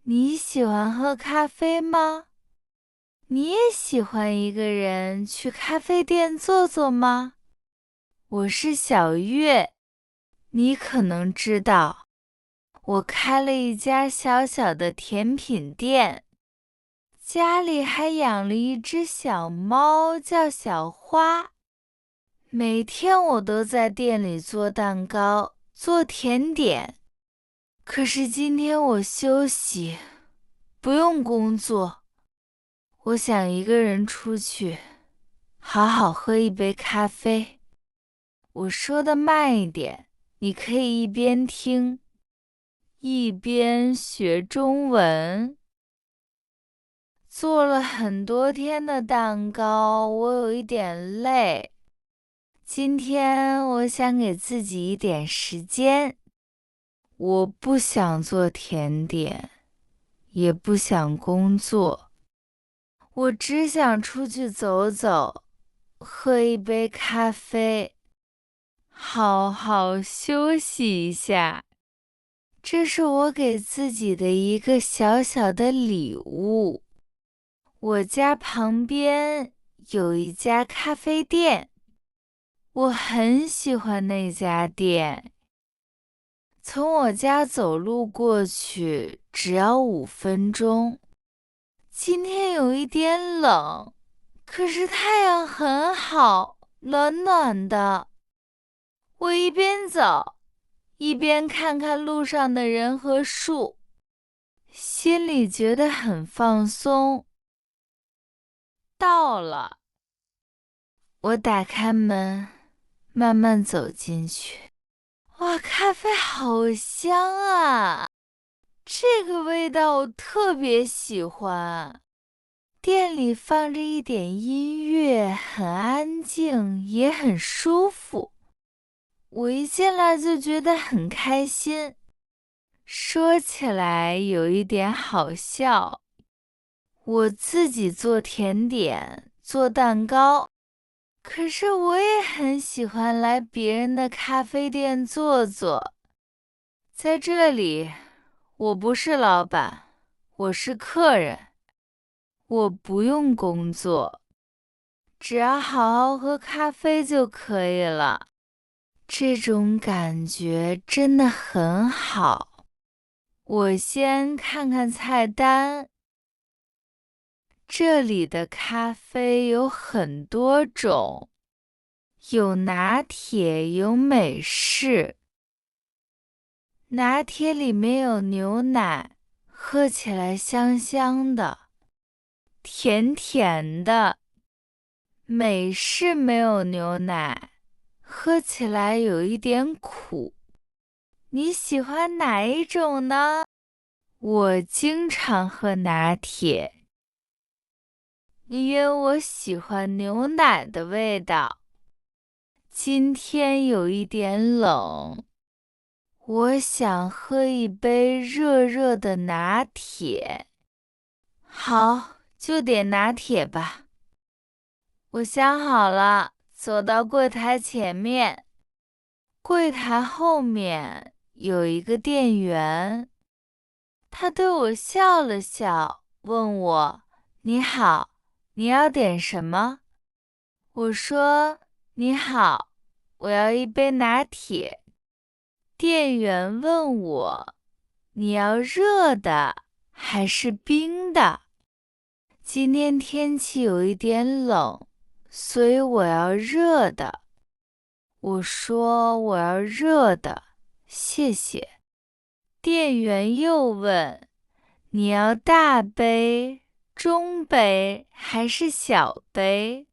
你喜欢喝咖啡吗？你也喜欢一个人去咖啡店坐坐吗？我是小月，你可能知道，我开了一家小小的甜品店，家里还养了一只小猫，叫小花。每天我都在店里做蛋糕、做甜点。可是今天我休息，不用工作。我想一个人出去，好好喝一杯咖啡。我说的慢一点，你可以一边听，一边学中文。做了很多天的蛋糕，我有一点累。今天我想给自己一点时间。我不想做甜点，也不想工作，我只想出去走走，喝一杯咖啡，好好休息一下。这是我给自己的一个小小的礼物。我家旁边有一家咖啡店，我很喜欢那家店。从我家走路过去只要5分钟。今天有一点冷，可是太阳很好，暖暖的。我一边走，一边看看路上的人和树，心里觉得很放松。到了，我打开门，慢慢走进去。哇，咖啡好香啊！这个味道我特别喜欢。店里放着一点音乐，很安静，也很舒服。我一进来就觉得很开心。说起来有一点好笑，我自己做甜点，做蛋糕，可是我也很喜欢来别人的咖啡店坐坐。在这里，我不是老板，我是客人，我不用工作。只要好好喝咖啡就可以了，这种感觉真的很好。我先看看菜单，这里的咖啡有很多种，有拿铁，有美式。拿铁里面有牛奶，喝起来香香的，甜甜的。美式没有牛奶，喝起来有一点苦。你喜欢哪一种呢？我经常喝拿铁，因为我喜欢牛奶的味道。今天有一点冷，我想喝一杯热热的拿铁。好，就点拿铁吧。我想好了，走到柜台前面。柜台后面有一个店员，他对我笑了笑，问我：“你好，你要点什么？”我说：“你好，我要一杯拿铁。”店员问我：“你要热的还是冰的？”今天天气有一点冷，所以我要热的。我说我要热的，谢谢。店员又问：“你要大杯、中杯还是小杯？”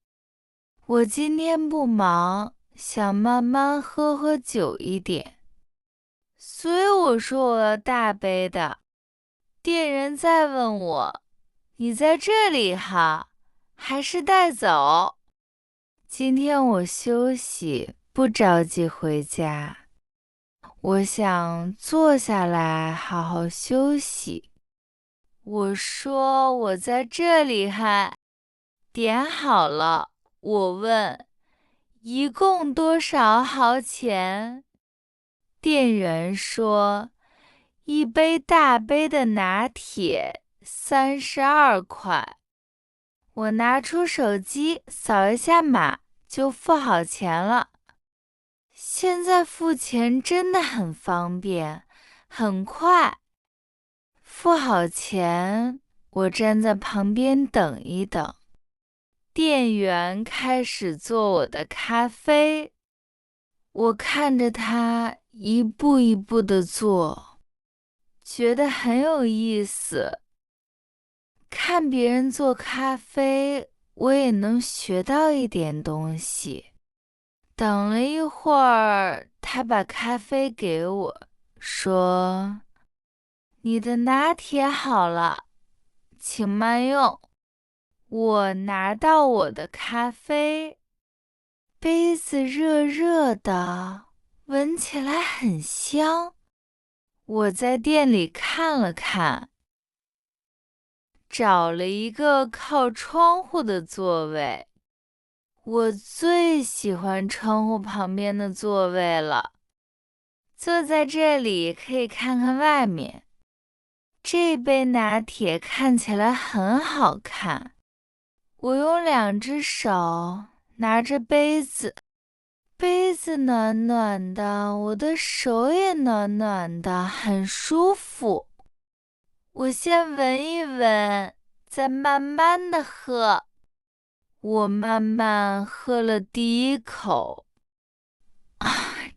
我今天不忙，想慢慢喝久一点，所以我说我要大杯的。店员再问我：“你在这里哈，还是带走？”今天我休息，不着急回家。我想坐下来好好休息。我说我在这里哈，点好了。我问一共多少毫钱？店员说一杯大杯的拿铁32块。我拿出手机扫一下码就付好钱了。现在付钱真的很方便，很快。付好钱，我站在旁边等一等。店员开始做我的咖啡，我看着他一步一步地做，觉得很有意思。看别人做咖啡，我也能学到一点东西。等了一会儿，他把咖啡给我，说：“你的拿铁好了，请慢用。”我拿到我的咖啡，杯子热热的，闻起来很香。我在店里看了看，找了一个靠窗户的座位。我最喜欢窗户旁边的座位了，坐在这里可以看看外面。这杯拿铁看起来很好看。我用2只手拿着杯子，杯子暖暖的，我的手也暖暖的，很舒服。我先闻一闻，再慢慢的喝。我慢慢喝了第一口，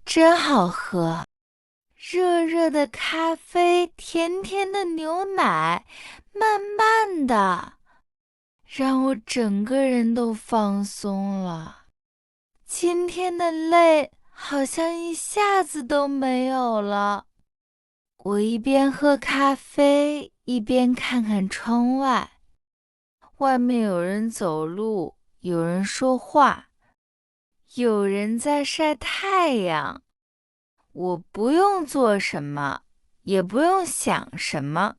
真好喝！热热的咖啡，甜甜的牛奶，慢慢的，让我整个人都放松了。今天的累好像一下子都没有了。我一边喝咖啡，一边看看窗外。外面有人走路，有人说话，有人在晒太阳。我不用做什么，也不用想什么，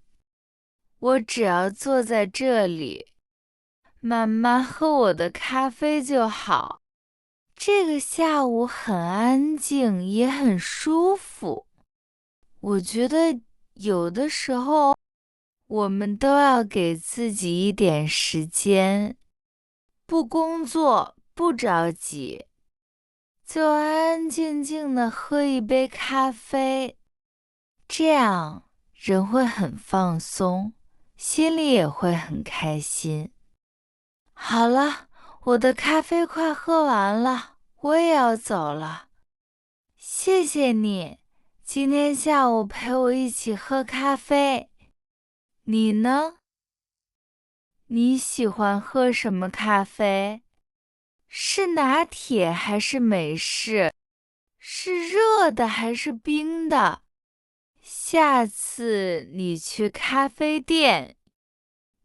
我只要坐在这里，慢慢喝我的咖啡就好。这个下午很安静，也很舒服。我觉得有的时候，我们都要给自己一点时间，不工作，不着急，就安安静静的喝一杯咖啡，这样人会很放松，心里也会很开心。好了，我的咖啡快喝完了，我也要走了。谢谢你，今天下午陪我一起喝咖啡。你呢？你喜欢喝什么咖啡？是拿铁还是美式？是热的还是冰的？下次你去咖啡店，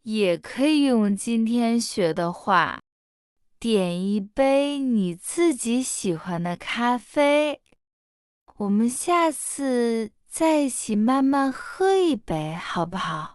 也可以用今天学的话，点一杯你自己喜欢的咖啡。我们下次再一起慢慢喝一杯，好不好？